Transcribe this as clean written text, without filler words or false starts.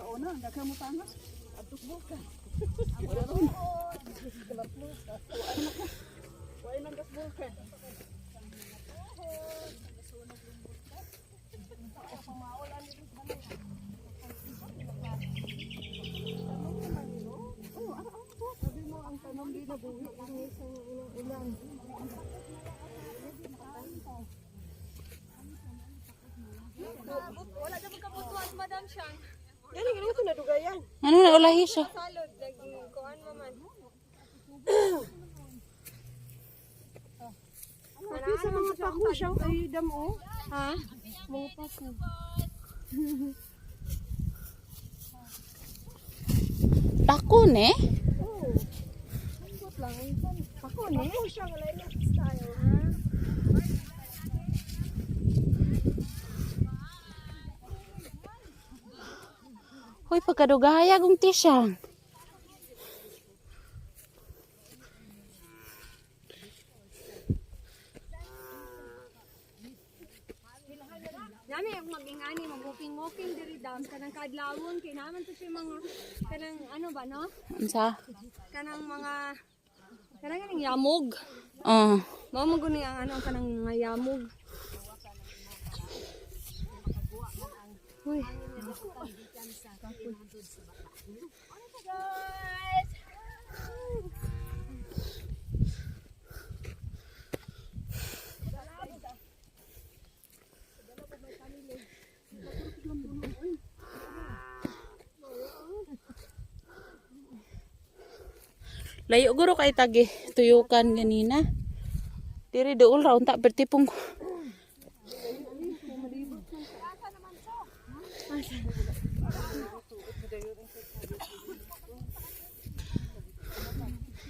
una, daghan mo tangas. Atuk buka. Why nang gas buka? Sabi mo ang tanong di nabuhi ang isang ulan. Wala na magkabutuan, Madam Shang. Yan ang ito na dugayan. Ano na ulahi siya? Salod, kuhaan mo man. Pati sa mga pako siya ay damo. Ha? Mga pako. Pakon eh. Oo. Ikot lang. Pako ne? Pako siya wala na style. Hoy, pagkadugaya kong tisya. Nami ang mag-ingani, mag-walking diri dam kanang kadlawon kay naman to siya mga kanang ano ba no? Unsa? Kanang mga kanang yamog. Oh. Mao mo guni ang ano kanang mga yamog. Uy. Guys. Layo guro kay tagi tuyukan ganina. Diri dool ra unta bertipong.